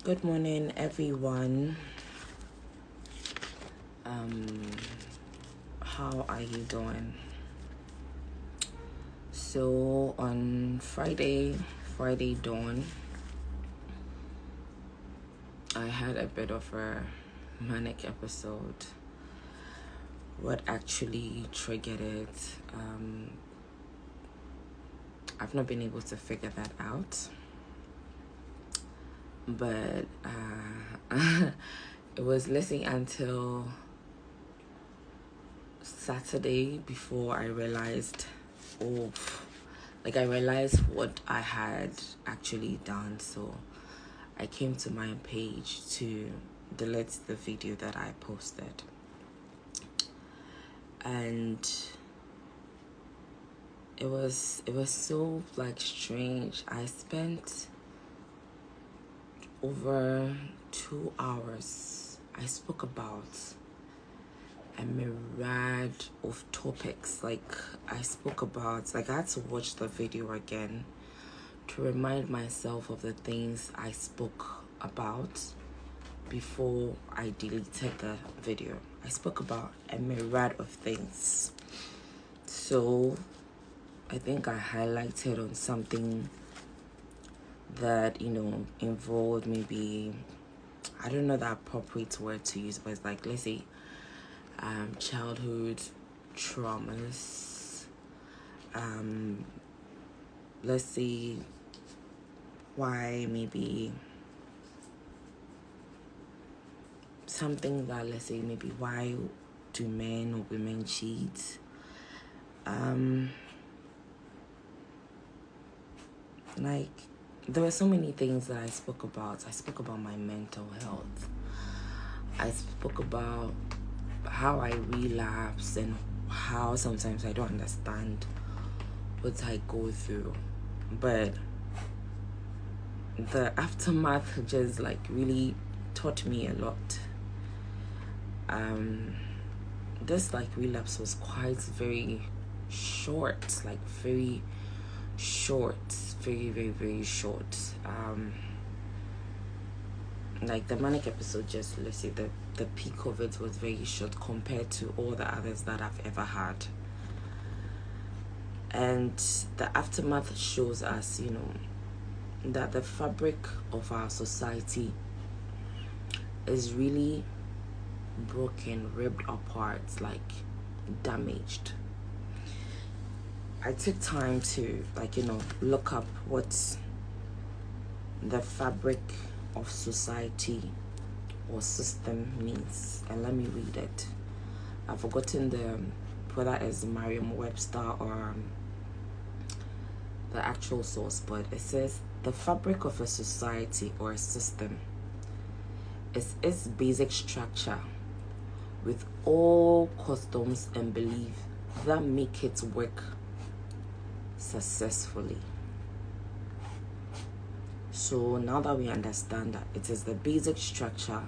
Good morning, everyone. How are you doing? So on Friday dawn, I had a bit of a manic episode. What actually triggered it? I've not been able to figure that out. But it was listening until Saturday before I realized what I had actually done. So I came to my page to delete the video that I posted, and it was so strange. I spent over 2 hours. I spoke about a myriad of topics. I had to watch the video again to remind myself of the things I spoke about before I deleted the video. I spoke about a myriad of things. So I think I highlighted on something that, involved maybe, I don't know the appropriate word to use, but it's let's say, childhood traumas. Let's see why maybe something that, let's say, maybe why do men or women cheat? There were so many things that I spoke about. I spoke about my mental health. I spoke about how I relapse and how sometimes I don't understand what I go through. But the aftermath just really taught me a lot. This relapse was very short, very short. The manic episode, just let's say the peak of it was very short compared to all the others that I've ever had. And the aftermath shows us, that the fabric of our society is really broken, ripped apart, damaged. I took time to look up what the fabric of society or system means, and let me read it. I've forgotten whether it's Merriam-Webster or the actual source, but it says the fabric of a society or a system is its basic structure with all customs and beliefs that make it work successfully. So now that we understand that it is the basic structure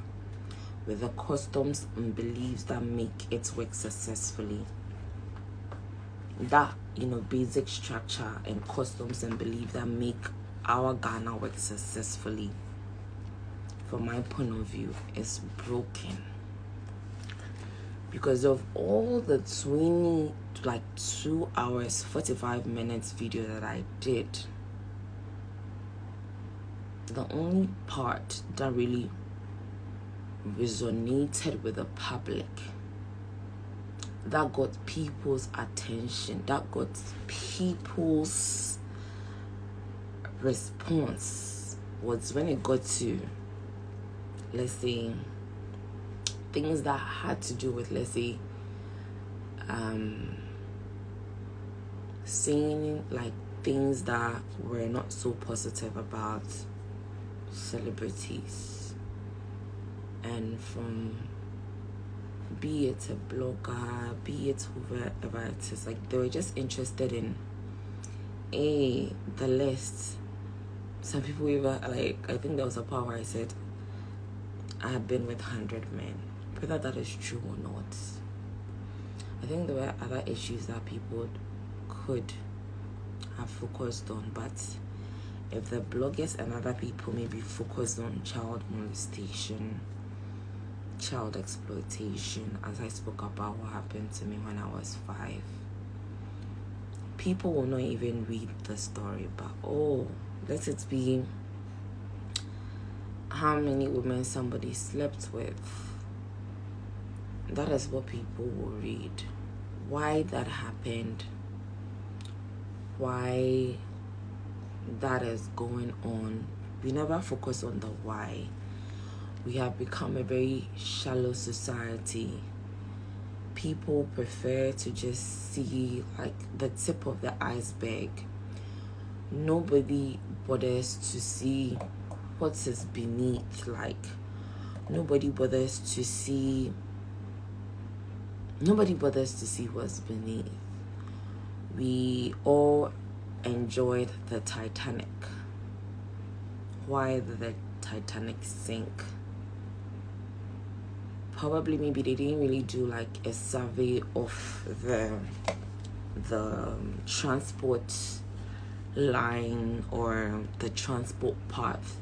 with the customs and beliefs that make it work successfully, that basic structure and customs and beliefs that make our Ghana work successfully, from my point of view, is broken. Because of all the 2 hours 45 minutes video that I did, the only part that really resonated with the public, that got people's attention, that got people's response, was when it got to, let's say, things that had to do with, let's say, saying things that were not so positive about celebrities, and from, be it a blogger, be it whoever it is, they were just interested in the list. Some people even I think there was a part where I said I have been with 100 men. Whether that is true or not, I think there were other issues that people could have focused on, but if the bloggers and other people maybe focus on child molestation, child exploitation, as I spoke about what happened to me when I was 5, people will not even read the story, but let it be how many women somebody slept with. That is what people will read. Why that happened, why that is going on. We never focus on the why. We have become a very shallow society. People prefer to just see like the tip of the iceberg. Nobody bothers to see what is beneath. Like nobody bothers to see what's beneath. We all enjoyed the Titanic. Why did the Titanic sink? Probably maybe they didn't really do like a survey of the transport line or the transport path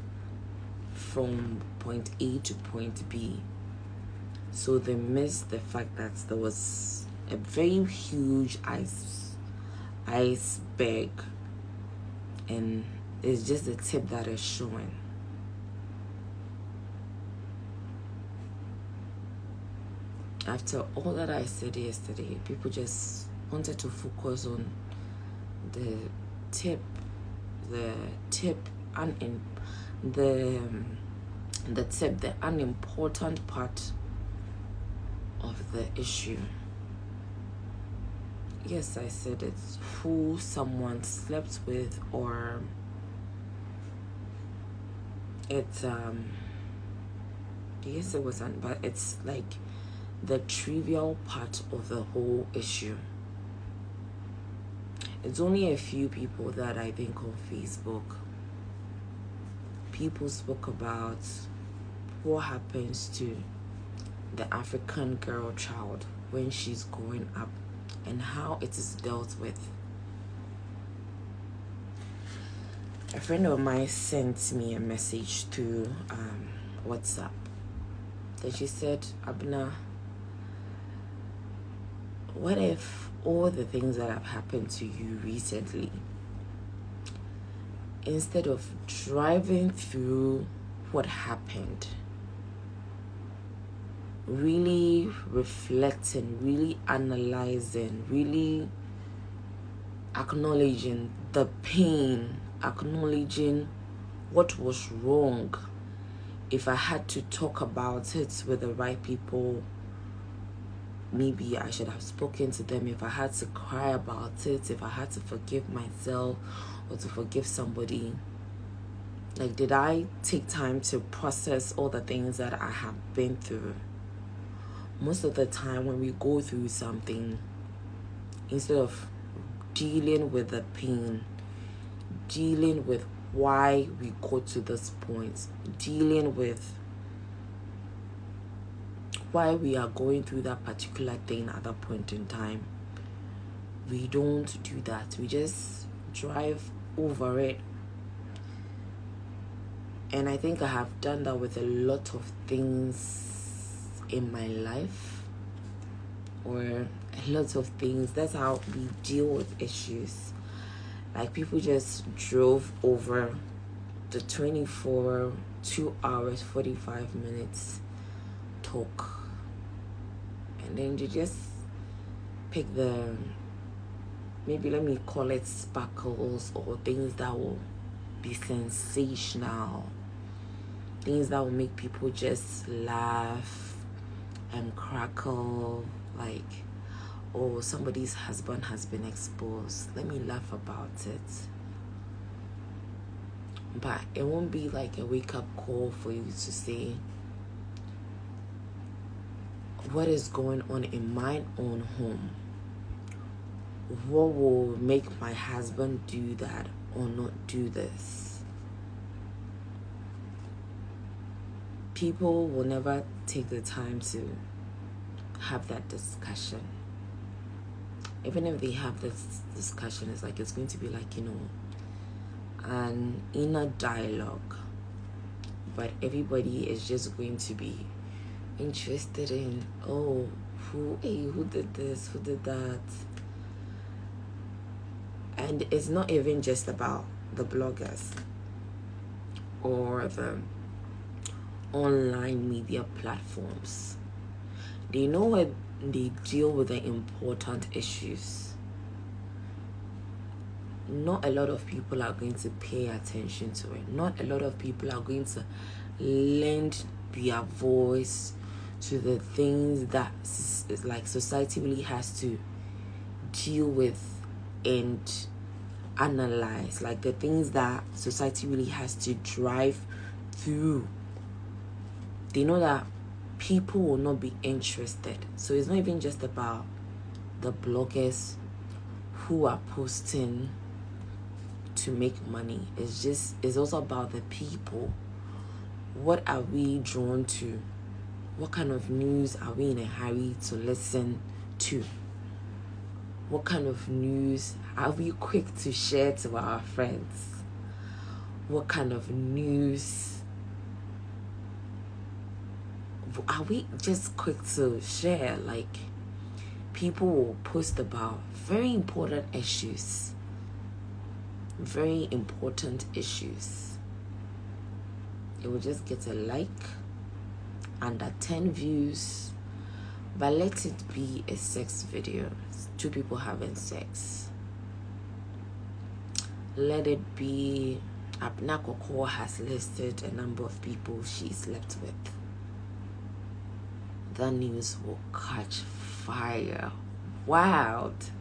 from point A to point B. So they missed the fact that there was a very huge iceberg, and it's just the tip that is showing. After all that I said yesterday, people just wanted to focus on the unimportant part of the issue. Yes, I said it's who someone slept with, or it's yes, it wasn't, but it's like the trivial part of the whole issue. It's only a few people that I think on Facebook, people spoke about what happens to the African girl child when she's growing up and how it is dealt with. A friend of mine sent me a message through WhatsApp. Then she said, Abena, what if all the things that have happened to you recently, instead of driving through what happened, really reflecting, really analyzing, really acknowledging the pain, acknowledging what was wrong, if I had to talk about it with the right people, maybe I should have spoken to them. If I had to cry about it, if I had to forgive myself or to forgive somebody, like, did I take time to process all the things that I have been through? Most of the time when we go through something, instead of dealing with the pain, dealing with why we got to this point, dealing with why we are going through that particular thing at that point in time, we don't do that. We just drive over it. And I think I have done that with a lot of things in my life, or a lot of things. That's how we deal with issues. Like, people just drove over the 2 hours 45 minutes talk, and then you just pick the, maybe let me call it sparkles, or things that will be sensational, things that will make people just laugh and crackle, like, oh, somebody's husband has been exposed, let me laugh about it. But it won't be like a wake-up call for you to say, what is going on in my own home? What will make my husband do that or not do this? People will never take the time to have that discussion. Even if they have this discussion, it's like, it's going to be like, an inner dialogue, but everybody is just going to be interested in, oh, who did this, who did that. And it's not even just about the bloggers or the online media platforms. They know where they deal with the important issues. Not a lot of people are going to pay attention to it. Not a lot of people are going to lend their voice to the things that like society really has to deal with and analyze, like the things that society really has to drive through. They know that people will not be interested. So it's not even just about the bloggers who are posting to make money. It's also about the people. What are we drawn to? What kind of news are we in a hurry to listen to? What kind of news are we quick to share to our friends? What kind of news are we just quick to share? Like, people will post about very important issues. Very important issues. It will just get a like, under 10 views, but let it be a sex video. 2 people having sex. Let it be Abena Korkor has listed a number of people she slept with. The news will catch fire. Wild.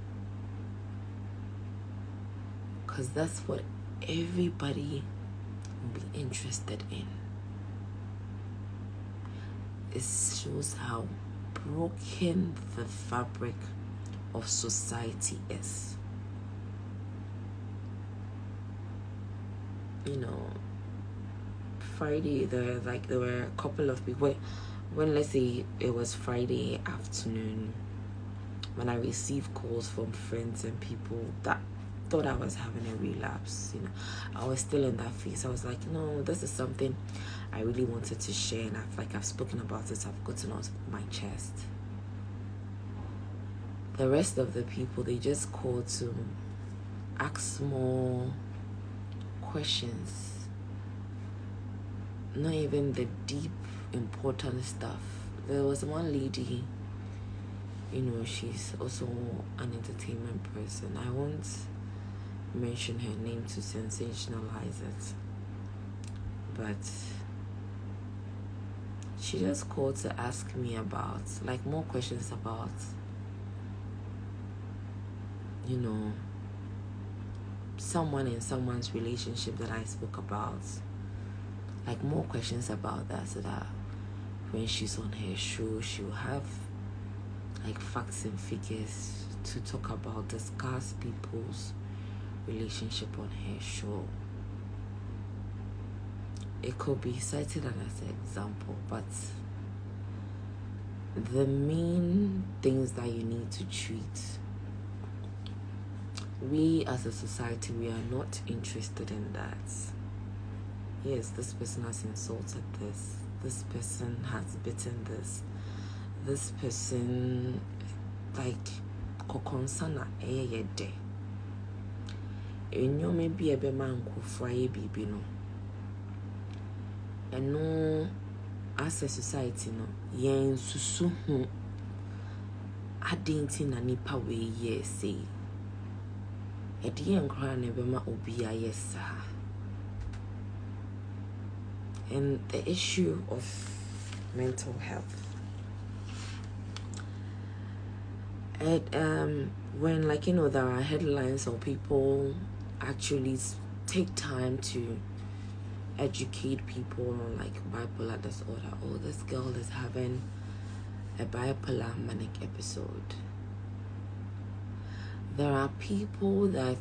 Because that's what everybody will be interested in. It shows how broken the fabric of society is. You know, Friday, there were a couple of people. When let's say it was Friday afternoon, when I received calls from friends and people that thought I was having a relapse, you know, I was still in that phase. I was like, no, this is something I really wanted to share, and I've spoken about it. I've gotten out my chest. The rest of the people, they just called to ask more questions. Not even the deep, important stuff. There was one lady, you know, she's also an entertainment person. I won't mention her name to sensationalize it, but she just called to ask me about, like, more questions about, you know, someone in someone's relationship that I spoke about. Like, more questions about that, so that when she's on her show, she'll have like facts and figures to talk about, discuss people's relationship on her show. It could be cited as an example, but the main things that you need to treat, we as a society, we are not interested in that. Yes, this person has insulted this person has bitten this person, like, kokonsana de enyo maybe a be man kufraye bibi no, and no, as a society no yen susu ho adinti na nipa we ye say e de enkra na be ma obi ayesa. And the issue of mental health. And when, like, you know, there are headlines or people actually take time to educate people on, like, bipolar disorder. Oh, this girl is having a bipolar manic episode. There are people that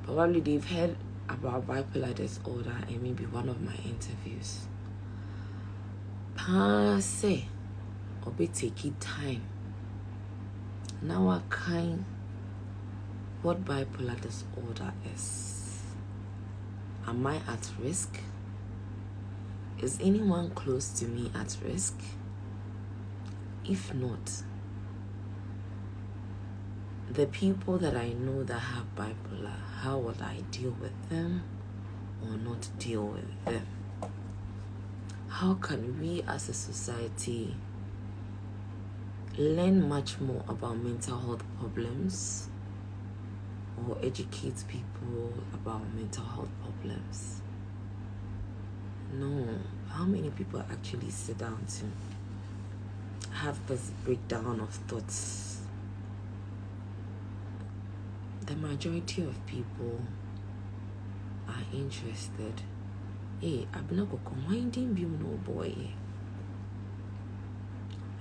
probably they've heard about bipolar disorder in maybe one of my interviews. Passe or be taking time. Now I kind what bipolar disorder is. Am I at risk? Is anyone close to me at risk? If not, the people that I know that have bipolar, how would I deal with them or not deal with them? How can we as a society learn much more about mental health problems or educate people about mental health problems? No. How many people actually sit down to have this breakdown of thoughts? The majority of people are interested. Hey, Abena Korkor, winding be no boy.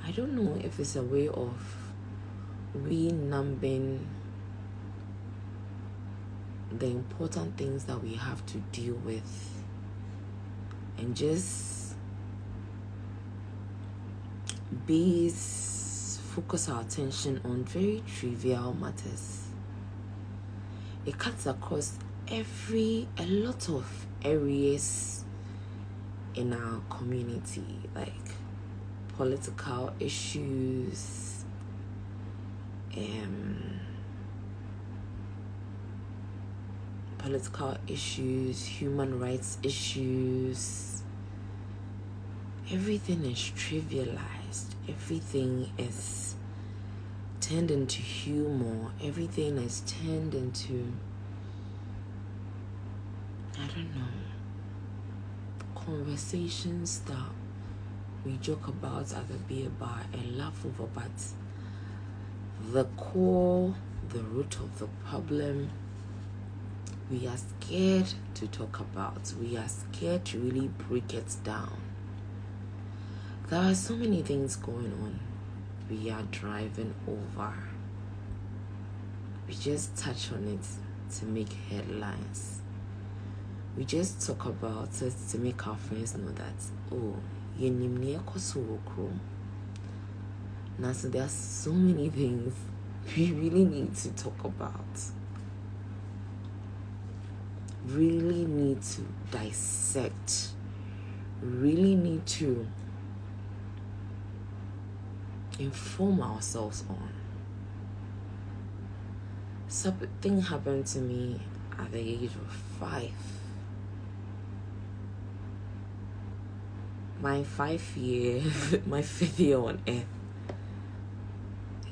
I don't know if it's a way of numbing the important things that we have to deal with and just focus our attention on very trivial matters. It cuts across a lot of areas in our community, like political issues, human rights issues. Everything is trivialized. Everything is turned into humor. Everything is turned into, I don't know, conversations that we joke about at the beer bar and laugh over, but the root of the problem, we are scared to talk about. We are scared to really break it down. There are so many things going on. We are driving over. We just touch on it to make headlines. We just talk about it to make our friends know that, oh, now, so there are so many things we really need to talk about. Really need to dissect. Really need to inform ourselves on. Something happened to me at the age of 5. My 5th year on earth.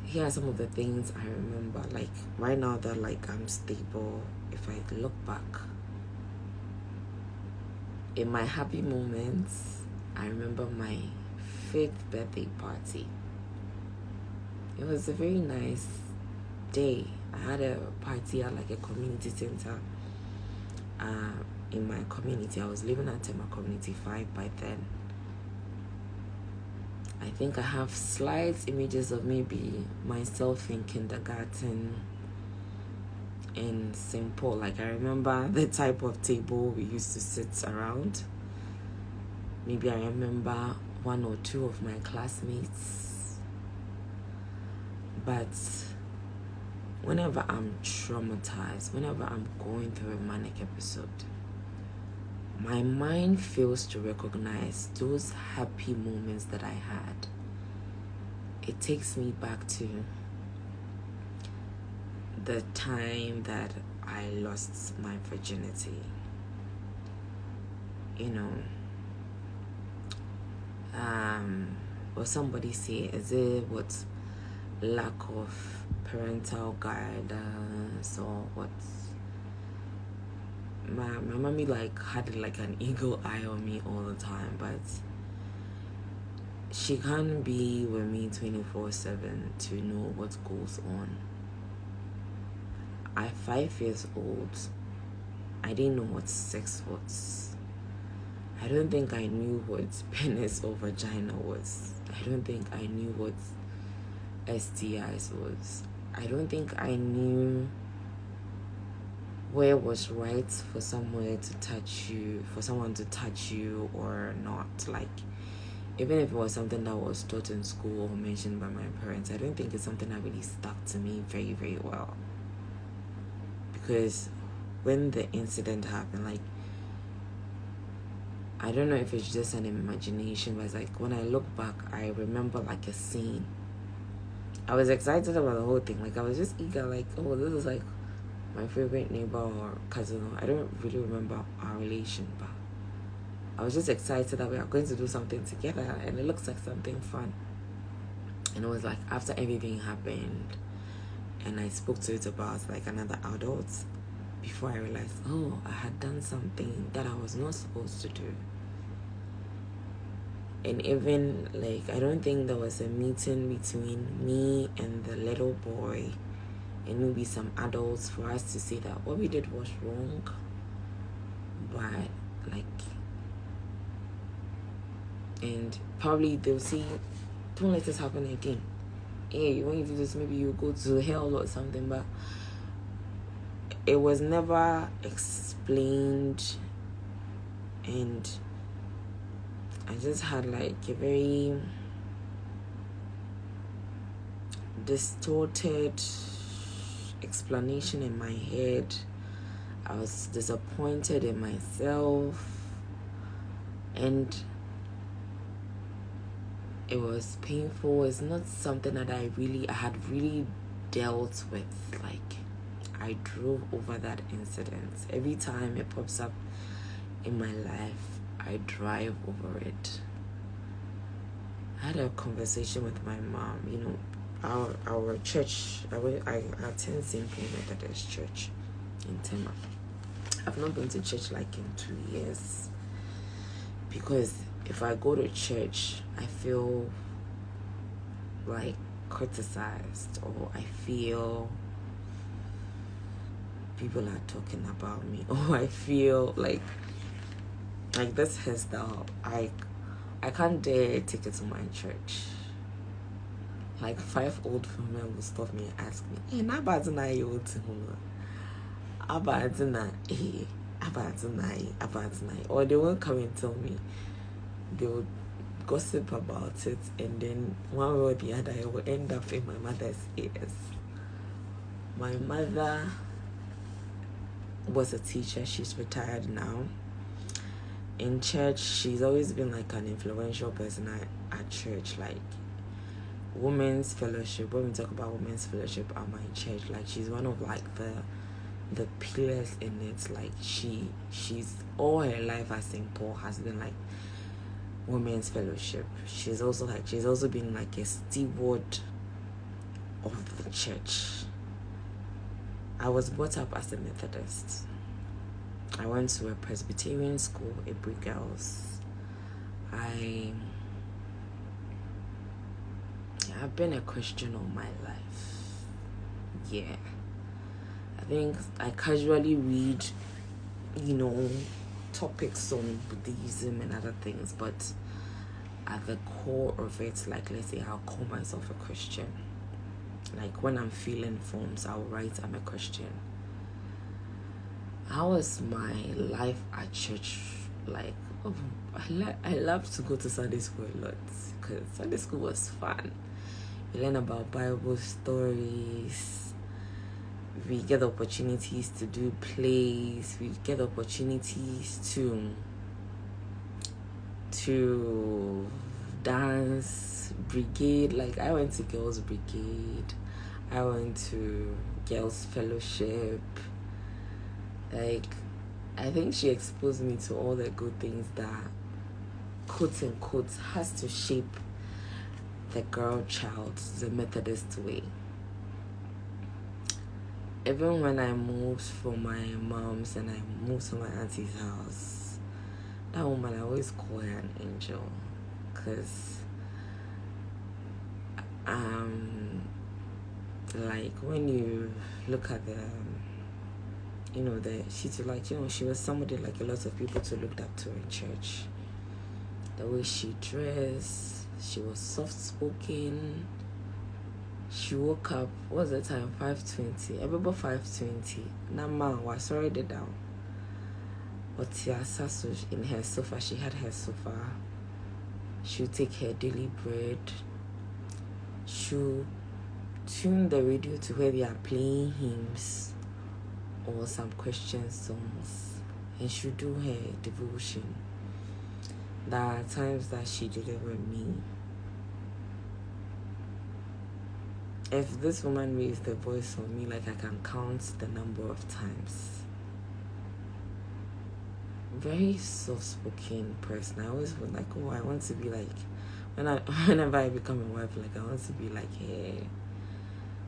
Here are some of the things I remember. Like right now that I'm stable. If I look back in my happy moments, I remember my 5th birthday party. It was a very nice day. I had a party at a community center in my community. I was living at my community 5 by then. I think I have slight images of maybe myself in kindergarten in St. Paul. I remember the type of table we used to sit around. Maybe I remember 1 or 2 of my classmates. But whenever I'm traumatized, whenever I'm going through a manic episode, my mind fails to recognize those happy moments that I had. It takes me back to the time that I lost my virginity. Or somebody say, is it what lack of parental guidance or what? My mommy had an eagle eye on me all the time, but she can't be with me 24/7 to know what goes on. At 5 years old, I didn't know what sex was. I don't think I knew what penis or vagina was. I don't think I knew what STIs was. I don't think I knew where it was right for someone to touch you or not. Even if it was something that was taught in school or mentioned by my parents, I don't think it's something that really stuck to me very, very well. because when the incident happened, like, I don't know if it's just an imagination, but it's like when I look back, I remember like a scene. I was excited about the whole thing. Like, I was just eager, like, oh, this is like my favorite neighbor or cousin. I don't really remember our relation, but I was just excited that we are going to do something together, and it looks like something fun. And it was like after everything happened, and I spoke to it about like another adult, before I realized, oh, I had done something that I was not supposed to do. And even, like, I don't think there was a meeting between me and the little boy and maybe some adults for us to say that what we did was wrong. But, like, and probably they'll say, don't let this happen again. Hey, when you do this, maybe you go to hell or something. But it was never explained, and I just had like a very distorted explanation in my head. I was disappointed in myself, and it was painful. It's not something that I had really dealt with. Like, I drove over that incident. Every time it pops up in my life, I drive over it. I had a conversation with my mom. You know, our church, I attend St. Paul Methodist Church in Tema. I've not been to church like in 2 years, because if I go to church, I feel like criticized, or I feel people are talking about me, or I feel like this hairstyle, I can't dare take it to my church. Like 5 old women will stop me and ask me, hey, na badina you abadina, or they won't come and tell me. They will gossip about it, and then one way or the other it will end up in my mother's ears. My mother was a teacher. She's retired now. In church, she's always been like an influential person at church. Like, women's fellowship, when we talk about women's fellowship at my church, like, she's one of like the pillars in it. Like, she's all her life at St. Paul has been like women's fellowship. She's also been like a steward of the church. I was brought up as a Methodist. I went to a Presbyterian school, Abri Girls. I've been a Christian all my life. Yeah. I think I casually read, you know, topics on Buddhism and other things, but at the core of it, like, let's say I'll call myself a Christian. Like, when I'm filling forms, I'll write I'm a Christian. How was my life at church? Like, I love to go to Sunday school a lot, because Sunday school was fun. We learn about Bible stories. We get opportunities to do plays. We get opportunities to dance, brigade. Like, I went to girls' brigade. I went to girls' fellowship. Like, I think she exposed me to all the good things that, quote unquote, has to shape the girl child the Methodist way. Even when I moved from my mom's and I moved to my auntie's house, that woman, I always call her an angel, because like, when you look at the, you know, she was somebody like a lot of people to look up to in church. The way she dressed, she was soft-spoken. She woke up, what was the time? 5:20. I remember 5:20. Nama was already down. But in her sofa, she had her sofa. She would take her daily bread. She would tune the radio to where they are playing hymns. or some Christian songs, and she do her devotion. There are times that she delivered me. If this woman raised the voice on me, like I can count the number of times. Very soft-spoken person. I always feel like, oh, I want to be like, whenever I become a wife, like I want to be like her,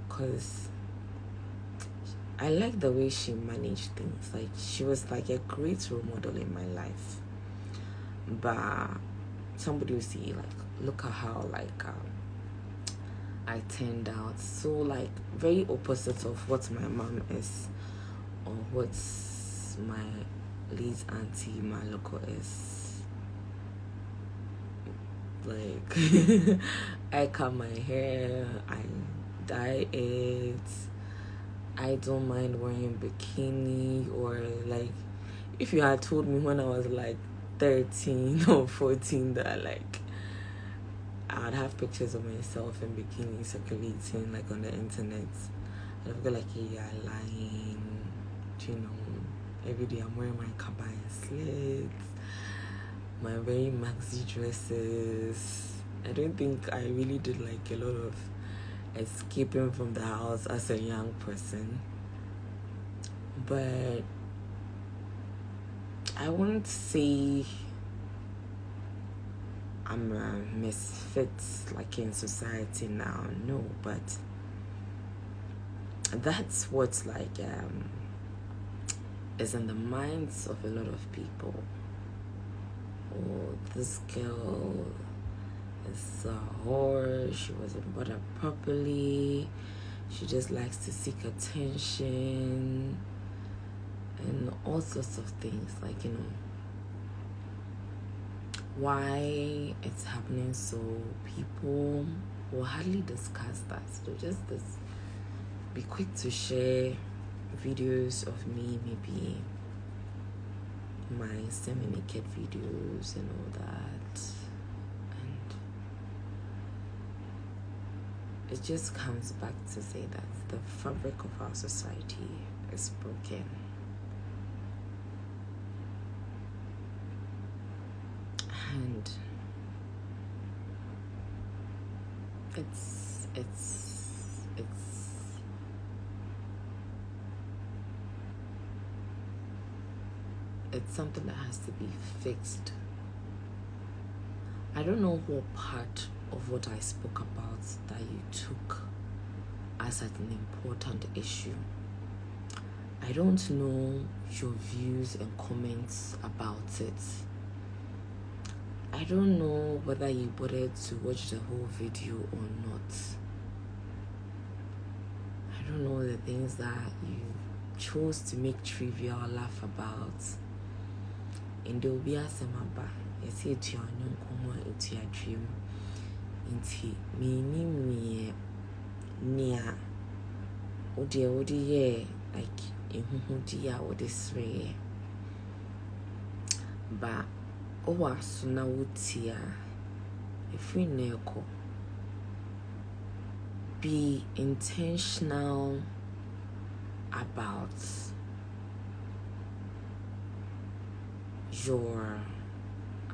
cause I like the way she managed things. Like she was like a great role model in my life. But somebody will see, like, look at how like I turned out. So like very opposite of what my mom is, or what my late auntie Maloko is. Like I cut my hair, I dye it, I don't mind wearing bikini, or like if you had told me when I was like 13 or 14 that like I'd have pictures of myself in bikini circulating like on the internet, I'd be like, hey, you're lying. You know, every day I'm wearing my kabai slits, my very maxi dresses. I don't think I really did like a lot of escaping from the house as a young person. But I won't say I'm a misfit like in society now, no, but that's what's like is in the minds of a lot of people. Oh, this girl is a whore, she wasn't brought up properly, she just likes to seek attention, and all sorts of things, like, you know, why it's happening. So people will hardly discuss that. So just be quick to share videos of me, maybe my semi-naked videos and all that, and it just comes back to say that the fabric of our society is broken. And it's something that has to be fixed. I don't know what part of what I spoke about that you took as an important issue. I don't know your views and comments about it. I don't know whether you bothered to watch the whole video or not. I don't know the things that you chose to make trivial laugh about. And there will be a semaba. I say to your young woman, it's your dream. Inti me near Odi like in Hudia or this way. But owa suna wutia if we neko, be intentional about your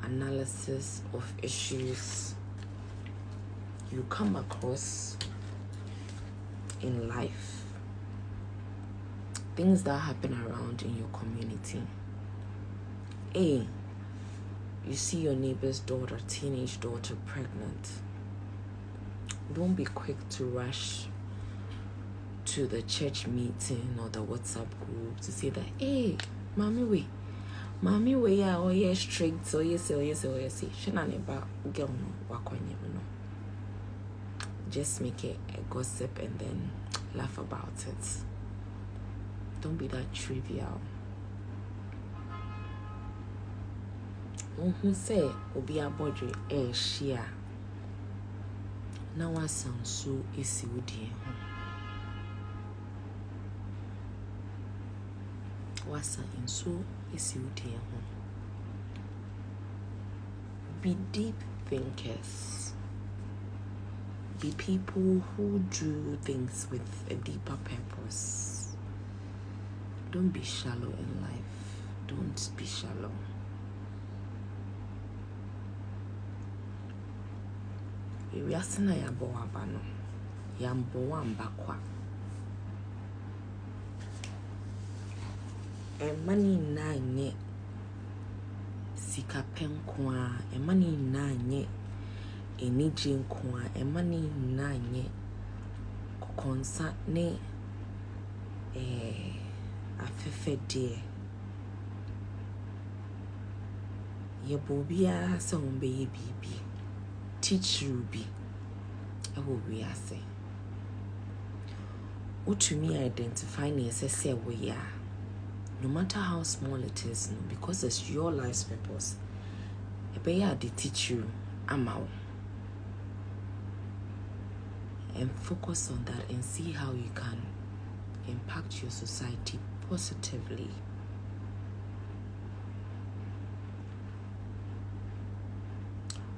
analysis of issues you come across in life, things that happen around in your community. You see your neighbor's daughter, teenage daughter, pregnant. Don't be quick to rush to the church meeting or the WhatsApp group to say that, hey, mommy, yeah, oh yeah, strict, oh yes. Shana neba girl no wakonye no. Just make it a gossip and then laugh about it. Don't be that trivial. Who say obi abodre share na wasan so esi wodie ho wasan so esi wodie ho. Be deep thinkers. Be people who do things with a deeper purpose. Don't be shallow in life. Don't be shallow. We are saying yambo wabano, yambo wambakwa. Money nanye sika penkwa. Money nanye eniji nkwa. Money nanye kukonsa ne afefe de. Ye bobia se umbe ye bibi. Teach Ruby. I will be say. What to me identify as a we are. No matter how small it is, no, because it's your life's purpose. A bear they teach you amao. And focus on that and see how you can impact your society positively.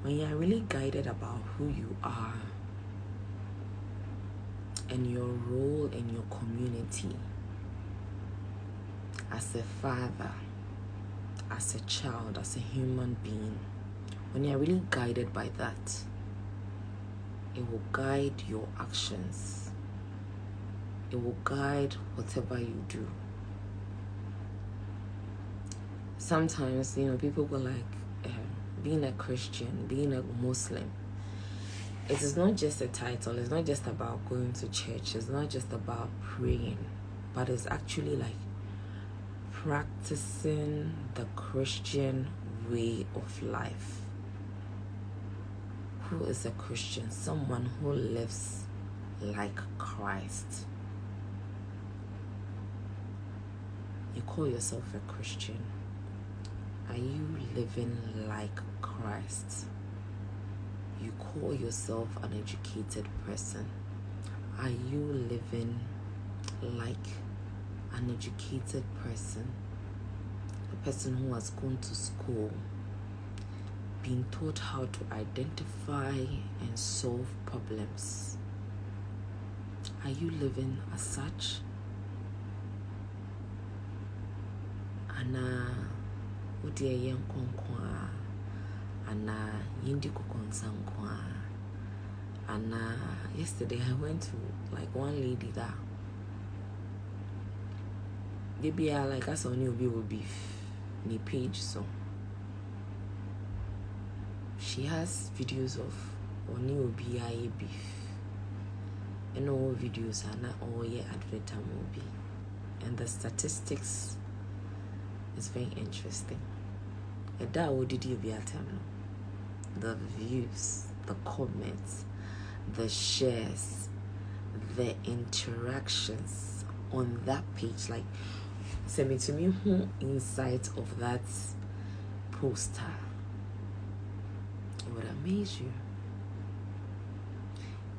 When you are really guided about who you are and your role in your community, as a father, as a child, as a human being, when you're really guided by that, it will guide your actions. It will guide whatever you do. Sometimes, people go like, being a Christian, being a Muslim, it is not just a title. It's not just about going to church. It's not just about praying, but it's actually like practicing the Christian way of life. Who is a Christian? Someone who lives like Christ. You call yourself a Christian. Are you living like Christ? You call yourself an educated person. Are you living like an educated person? A person who has gone to school, being taught how to identify and solve problems. Are you living as such? Ana udia yenkonkwa, ana yindi kukonsankwa. Ana yesterday I went to like one lady that maybe I like us only will beef ni page, so she has videos of only obi beef, and all videos are not all yet advert movie, and the statistics is very interesting. And that what did you be at time? The views, the comments, the shares, the interactions on that page, like send me to me who insight of that poster. It would amaze you.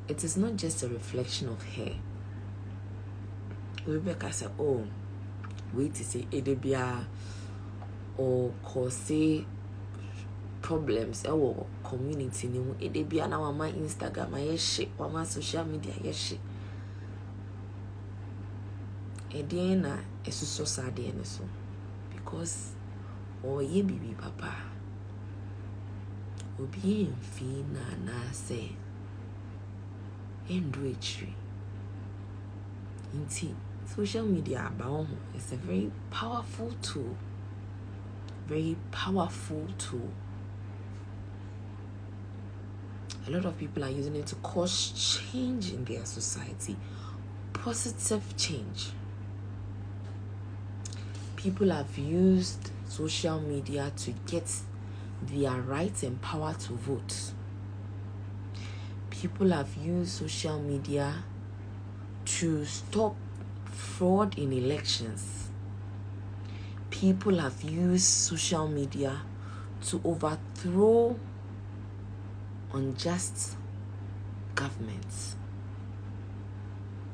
It is not just a reflection of her. Rebecca said, oh, wait to say edebia or cause problems our community ni edebia na wama Instagram ayeshe wama social media ayeshe ediena esuso sade ene so because ye bibi papa obi mfi na say endrechi inti social media about is a very powerful tool. Very powerful tool. A lot of people are using it to cause change in their society. Positive change. People have used social media to get their right and power to vote. People have used social media to stop fraud in elections. People have used social media to overthrow unjust governments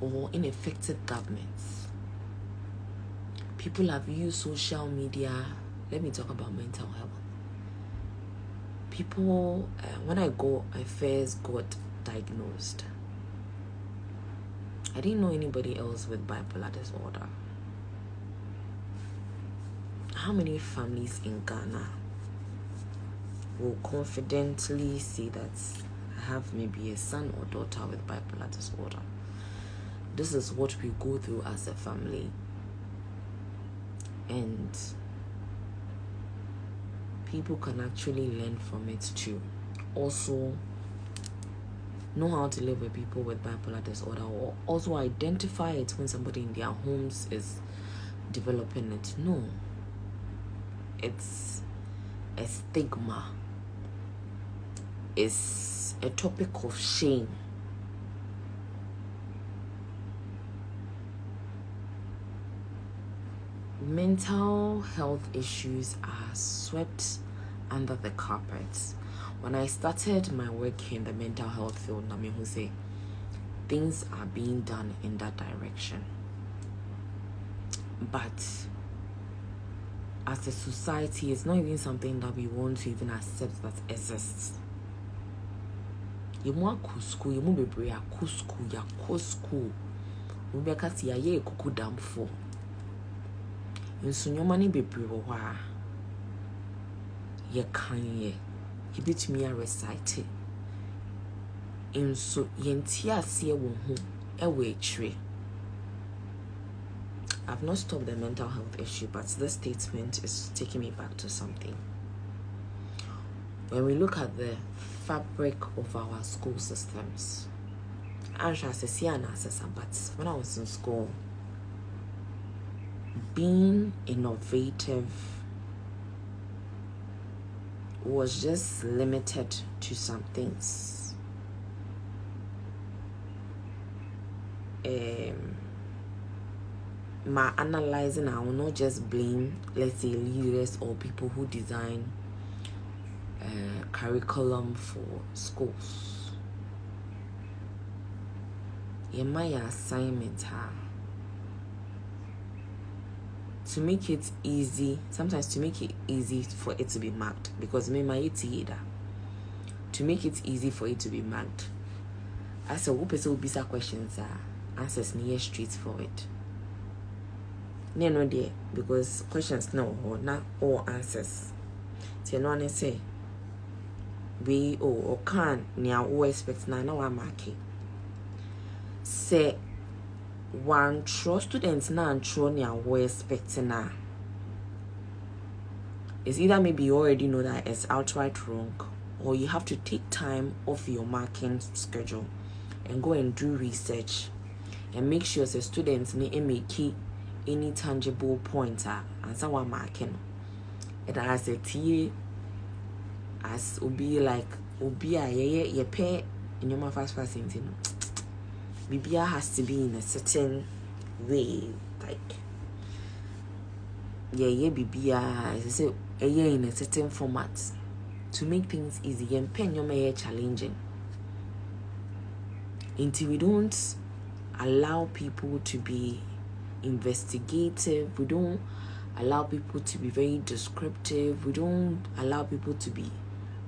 or ineffective governments. People have used social media. Let me talk about mental health. People, when I first got diagnosed, I didn't know anybody else with bipolar disorder. how many families in Ghana will confidently say that I have maybe a son or daughter with bipolar disorder? This is what we go through as a family. And people can actually learn from it too. Also, know how to live with people with bipolar disorder, or also identify it when somebody in their homes is developing it. No, it's a stigma. It's a topic of shame. Mental health issues are swept under the carpet. When I started my work in the mental health field, I mean, who say things are being done in that direction. But as a society, it's not even something that we want to even accept that exists. You want school, you move be ya school. We be kasi ya ye kuku dam for. Nso nyoma ni bebre wo ha ye kan ye bitumi a recite nso yenti ase wo ho e we etire. I've not stopped the mental health issue, but this statement is taking me back to something. When we look at the fabric of our school systems, but when I was in school, being innovative was just limited to some things. My analyzing, I will not just blame, let's say, leaders or people who design curriculum for schools. In my assignment, to make it easy, sometimes to make it easy for it to be marked, because to make it easy for it to be marked, as a person will be some questions answers near straightforward. No dear, because questions no or not all answers. So no one say we or can now all expect na one marking. Say one true students na and true now we expecting na. It's either maybe you already know that it's outright wrong, or you have to take time off your marking schedule and go and do research and make sure the students make any tangible pointer and someone marking. It has a TA as be like ye pay in your fast thing. Bibia has to be in a certain way, like Bibia as I say in a certain format to make things easy and pen your challenging. Until we don't allow people to be investigative, we don't allow people to be very descriptive, we don't allow people to be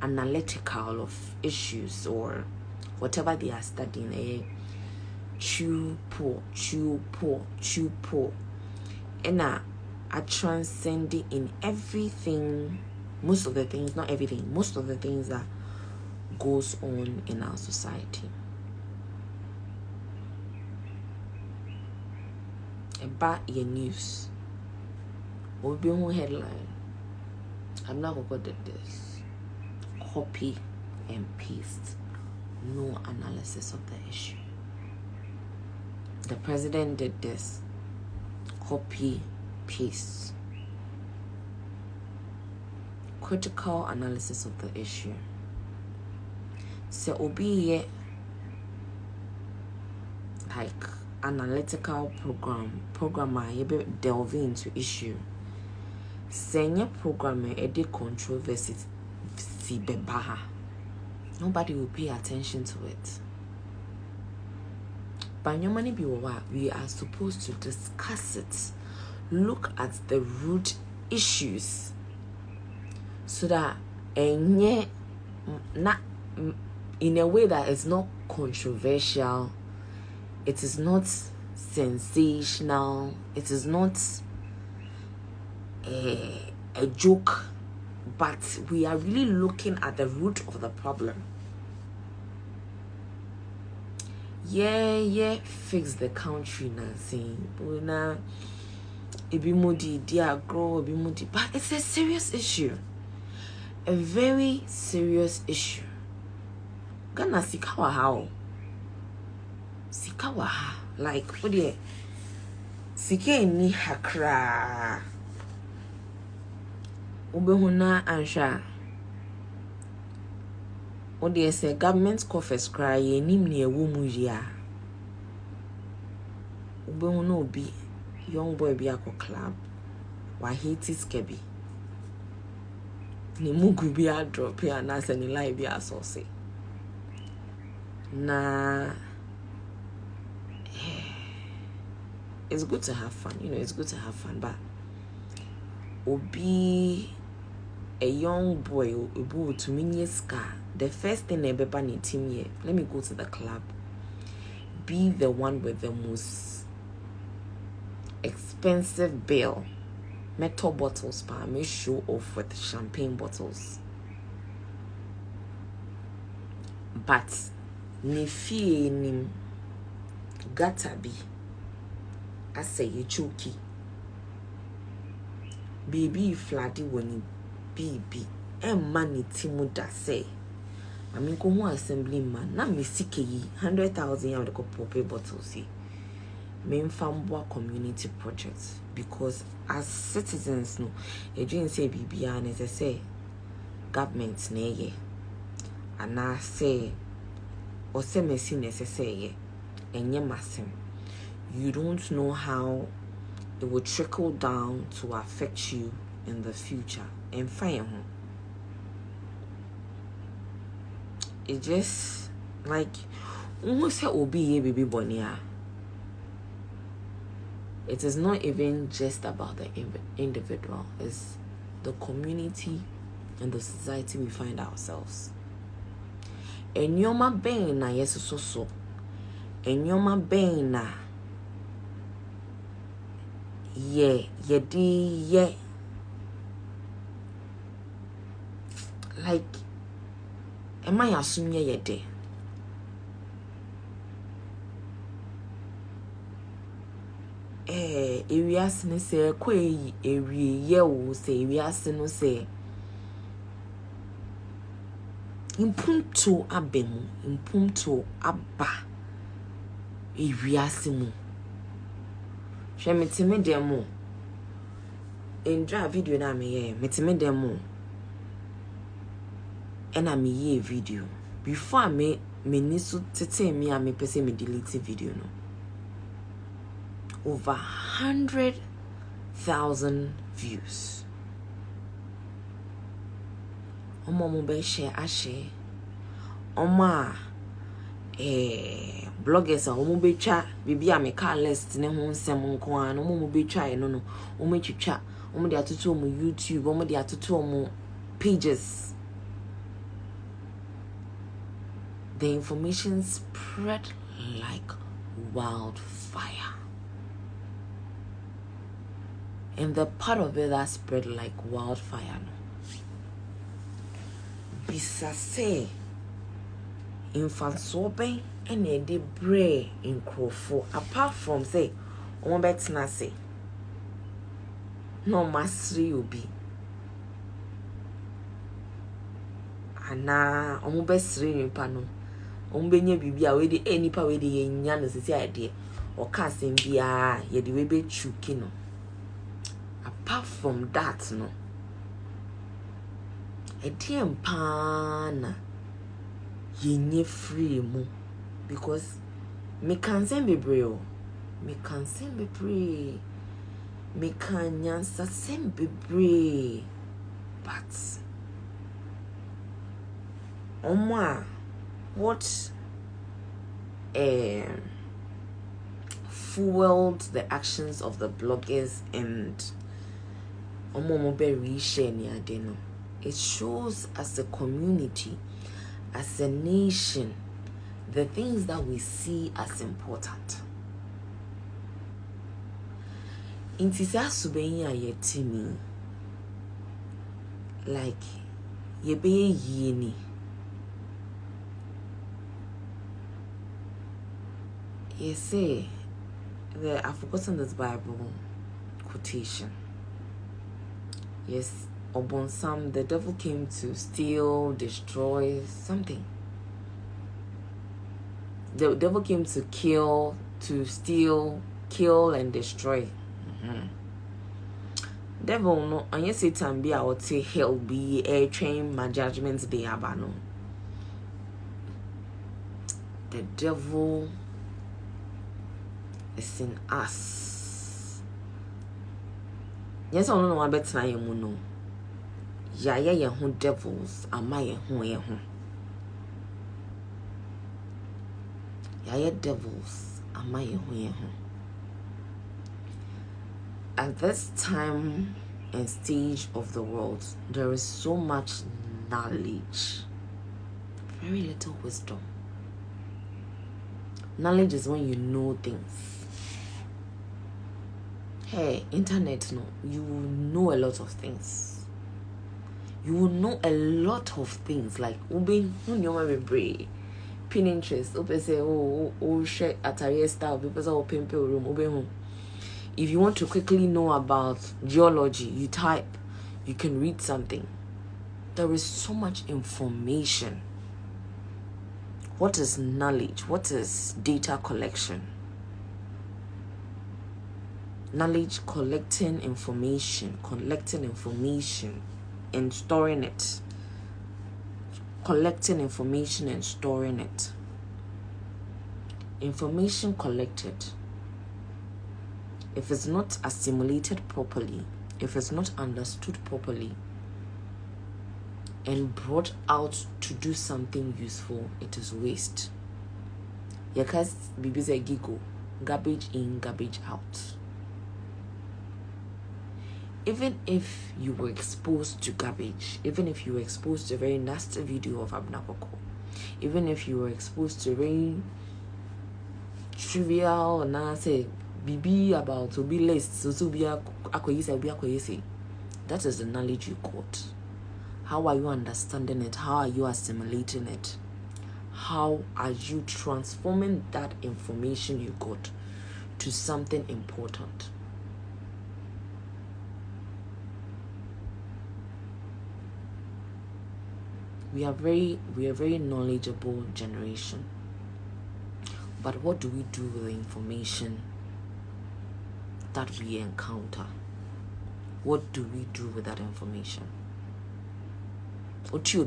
analytical of issues or whatever they are studying. Chew poor. And I transcend it in everything, most of the things, not everything, most of the things that goes on in our society. About your news, will be one headline. I'm not gonna do this. Copy and paste. No analysis of the issue. The president did this. Copy, paste. Critical analysis of the issue. So obi like analytical programmer you be delve into issue. Senior programmer edit controversy si bebaha. Nobody will pay attention to it. But we are supposed to discuss it, look at the root issues, so that in a way that is not controversial, it is not sensational, it is not a joke, but we are really looking at the root of the problem. Yeah, fix the country Nancy. But it's a serious issue. A very serious issue. Ghana sikawa how? Sikawa ha. Like, what do you? Sike ni hakra. Ubehuna ansha. What do you say? Government coffers cry. Nimni a woman ya. Ubehuna obi. Young boy be ako club. Wa hate is kebi. Ni mugu be a drop here and as any lie be a sauce. Nah. It's good to have fun, it's good to have fun, but obi a young boy obi to mini scar. The first thing ever ban team here. Let me go to the club. Be the one with the most expensive bill. Metal bottles, pa me show off with champagne bottles. But ni fie nim gata bi. I say you choky. Baby fladdy when baby and money timu da say. I mean go one assembly man na me sike yi 100,000 ya the pop bottles yi. Main farmboa community projects, because as citizens no you didn't say baby and as I say government na ye and I say or say messy necessary and ye massem. You don't know how it will trickle down to affect you in the future. And fine, it just like almost say obi baby bonia. It is not even just about the individual, it's the community and the society we find ourselves. And yoma ben na yes so. And yoma ben na yeah. Like, am I assuming ye de? Areas no say kwe area ye wo say areas no say impunto abemu impunto abba areas mu. Metime demo in drive video na me metime demo and I me video before me nisu tete me a me pese me delete video no over 100,000 views. Omo mo be share a share oma bloggers a omo be twa bibi a me car list ne ho nsem nko an omo be twa e no omo twitwa omo de atoto omo YouTube omo de atoto omo pages. The information spread like wildfire, and the part of it that spread like wildfire no bisase infant sobe and a de bray in crowfo apart from say on betna say no mastery obi ana omo besri nipa no omo benye bibia we de enipa we de yenya no sisi ade o ka asem bia ye de we be chuki no. Apart from that no etiem pana yenye free mu, because me can send be brave, me can send be brave, me can nyansa send be brave, but what fueled the actions of the bloggers and it shows as a community, as a nation, the things that we see as important. Intisa subenya yetimi like ye be yini. You say I've forgotten this Bible quotation. Yes, upon some the devil came to steal, destroy something. The devil came to kill, to steal, kill and destroy. Devil no, and yes, Satan be out say hell be a train my judgments day abano. The devil is in us. Yes, I don't know what better I am no. Ya ye devils am I ye Ya devils am I ye At this time and stage of the world, there is so much knowledge, very little wisdom. Knowledge is when you know things. Hey, internet, no, you will know a lot of things. You will know a lot of things like Pinterest, open say share atelier style, people say open room, If you want to quickly know about geology, you type, you can read something. There is so much information. What is knowledge? What is data collection? Knowledge, collecting information and storing it. Collecting information and storing it. Information collected, if it's not assimilated properly, if it's not understood properly, and brought out to do something useful, it is waste. Yakas bibis a gigo, garbage in, garbage out. Even if you were exposed to garbage, even if you were exposed to a very nasty video of Abena Korkor, even if you were exposed to a very trivial and I say bibi about to be list, so be akoyese, that is the knowledge you got. How are you understanding it? How are you assimilating it? How are you transforming that information you got to something important? We are very knowledgeable generation. But what do we do with the information that we encounter? What do we do with that information? What do you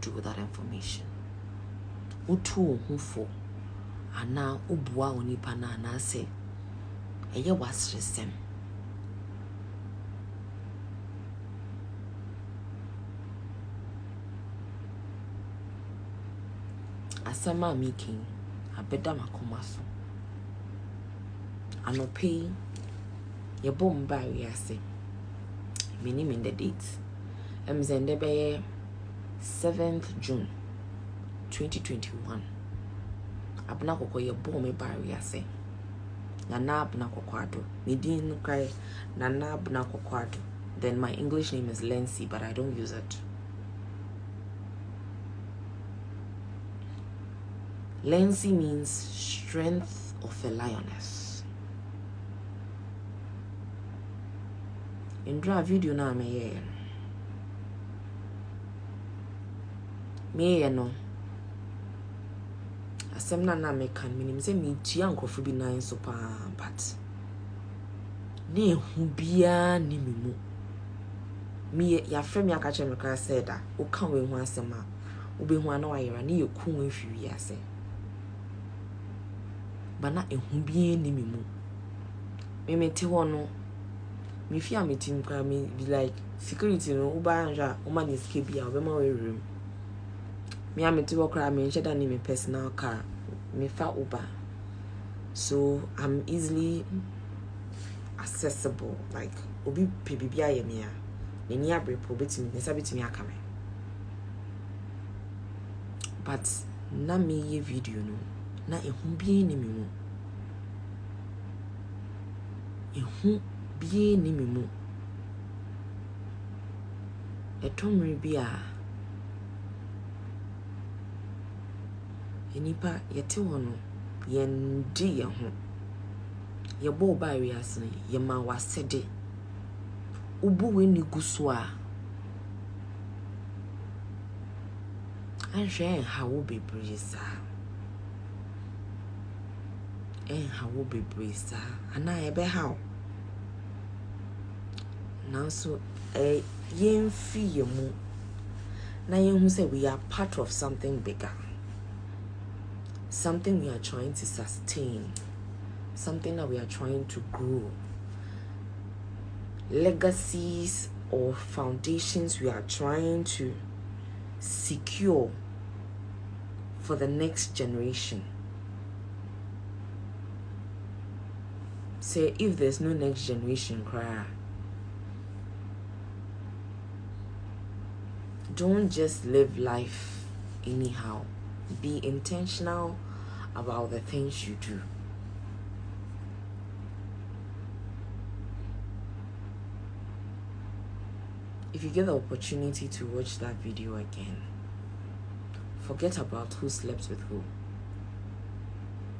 do with that information? And now ubwa onipana na say eye wasresem. Asama making a better makomaso. Anope ye bomb barrier say. Meaning in the date. Mzendebe 7th June 2021. Abena Korkor ye bomb barrier say. Nana Abena Korkor. Midin cry Nana Abena Korkor. Then my English name is Lency, but I don't use it. Lency means strength of a lioness. In draw video na me no. Asem na me kan minim se me tia nkofo bi nan so pa but ne hu bia ni mimu. Me ya frɛ me aka kyerɛ me kra said da o kan we hu asem a wo be hu ana wa yera ne yeku hu afiri ase. Bana ehu bia ni mimu. Me te ho no me fi am team kra me be like security no uba anja o man escape bia o be ma we room. Me am te work kra me nche da ni me personal car me fa Uber, so I'm easily accessible. Like obi pebibia ye me a ni abrepo betimi ne sabetimi aka me. But na me ye video no na ehu bia ni mimu. Ehu bia ni mimu. etomri bia enipa yete wono yendi ye ho ye bo ba wiase ye ma wasede ubu we ni guso a anhwe hawo bebreza hawo bebreza ana ebe how now so yemfi yemu na yen say we are part of something bigger, something we are trying to sustain, something that we are trying to grow, legacies or foundations we are trying to secure for the next generation. Say if there's no next generation, cry. Don't just live life anyhow. Be intentional about the things you do. If you get the opportunity to watch that video again, forget about who slept with who.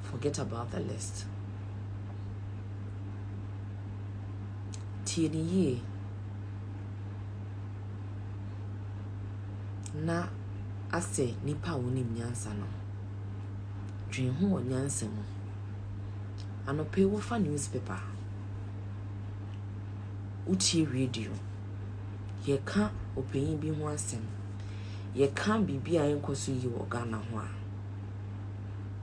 Forget about the list. Tieniye na ase nipa woni nyansa no. Dwen ho nyansa mo. Anope wo fa newspaper. Uchi radio. Ye ka openyin bi ho asem. Ye ka bibi a enkoso yi wo Ghana ho a.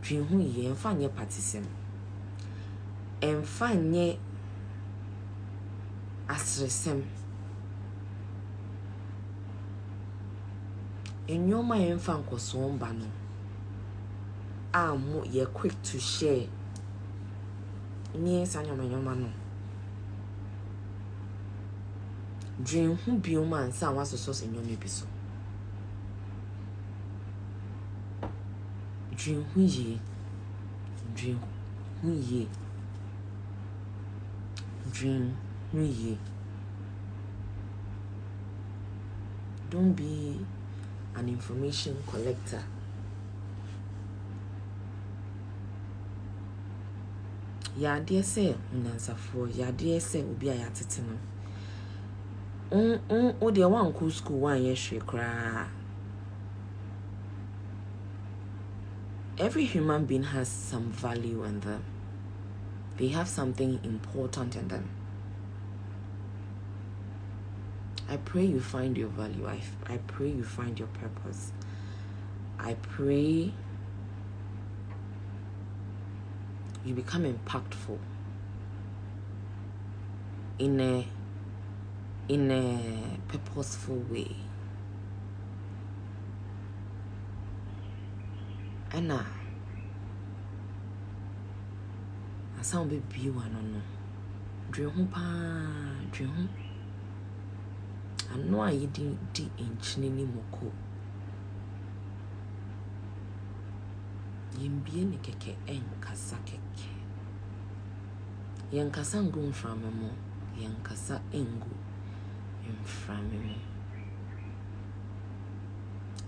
Dwen ho ye emfa nye patisem. Emfa nye asresem. Enyoma emfa nkoso mba no. Mo ye quick to share. Nye sanyoma no. Dream hu bioma ansa wasoso enyomi biso. Dream hu ye. Dream hu ye. Dream hu ye. Don't be an information collector. Ya dear say nansafo, ya dear say obi aya tete no. O de wan ku school wan ye hwe kra. Every human being has some value in them. They have something important in them. I pray you find your value. I pray you find your purpose. I pray you become impactful in a purposeful way. Anna, I sound baby one no. Dream pa, dream. I know I didn't di inchnini moko. Yimbie ni keke enkasa keke. Yankasa ngu mframemo, yankasa engu mframemo.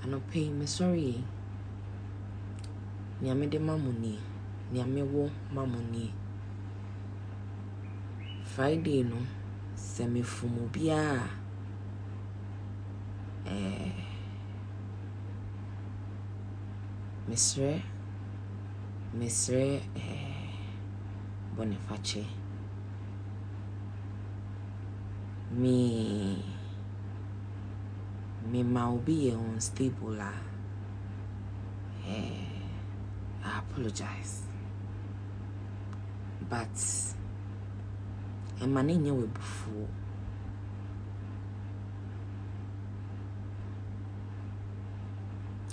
Anope me sorry. Nyame de mamuni, nyame wo mamuni. Friday no, semifumu bia. Mesre Boniface. Me ma be unstable la. I apologize. But manenya we bufu.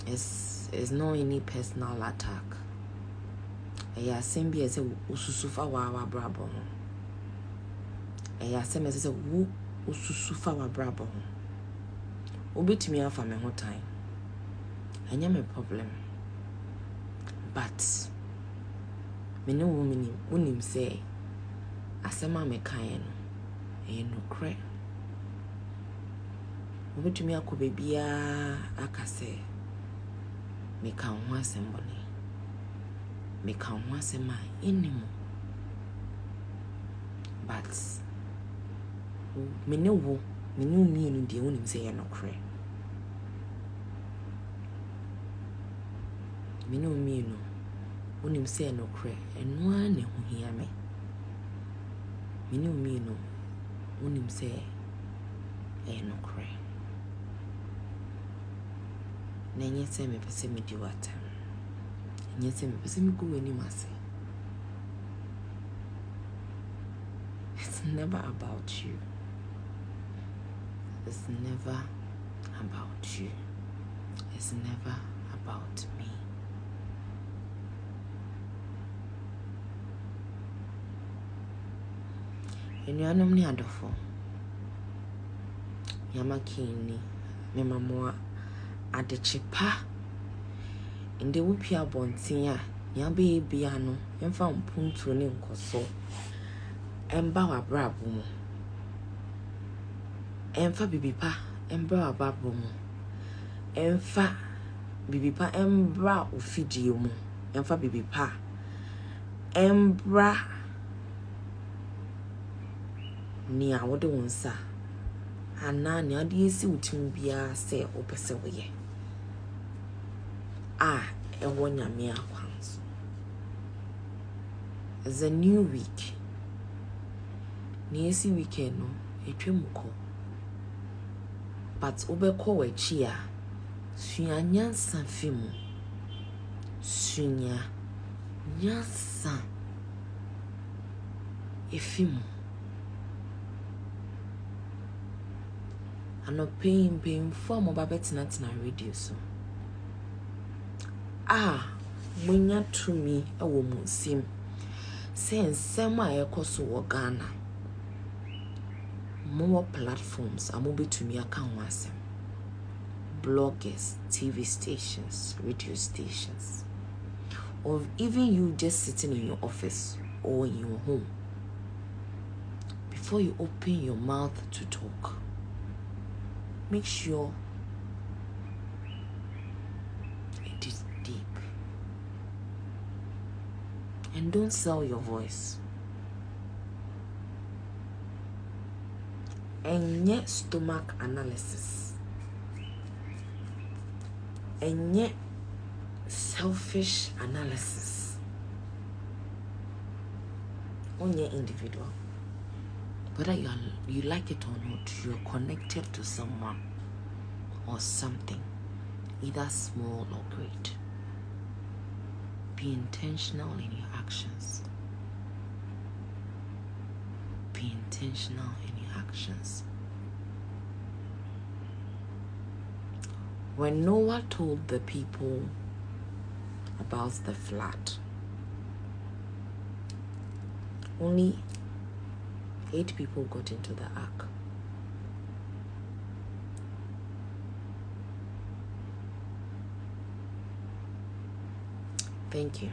It's no any personal attack. Eya sembi ese ususufa wa brabo. Eya sembi ese ususufa wa brabo. Obetimi afa me ho time. Anya me problem. But me no woman unim say asema me kan no. E no kre. Obetumi akọ bebia akase me ka ho asembone me ka ho asema enimo but me ne wo me ne umi no de wonim se ye nokre me ne umi no wonim se ye nokre eno a ne ho hia me ne umi no wonim se ye nokre na nyese me pese me di watam nyese me pese me go anim ase. It's never about you. It's never about you. It's never about me. Enuanom ni adofo. Yamakini me mamoa adechipa inde wupia bontin a yabe bia no yemfa mpuntu ne nkoso emba wabrabo mu emfa bibipa embra wabrabo mu emfa bibipa embra ofidie mu emfa bibipa embra ni awode wonsa ana ni ade esi utim bia se opese woye ewo nyame akwanso. It's a new week. Ni esi weekend no etwemuko. But obeko wachi a sunya nyansa fimu. Sunya nyansa efimu. Ano pain for mo babetina tina radio so. Munya to me a woman sim. Since sema ekoso wo Ghana. More platforms are moving to me account wasem. Bloggers, TV stations, radio stations. Or even you just sitting in your office or in your home. Before you open your mouth to talk, make sure it is deep. And don't sell your voice. And yet stomach analysis. And yet selfish analysis. On your individual. Whether you like it or not, you're connected to someone or something, either small or great. Be intentional in your actions. Be intentional in your actions. When Noah told the people about the flood, only 8 people got into the ark. Thank you.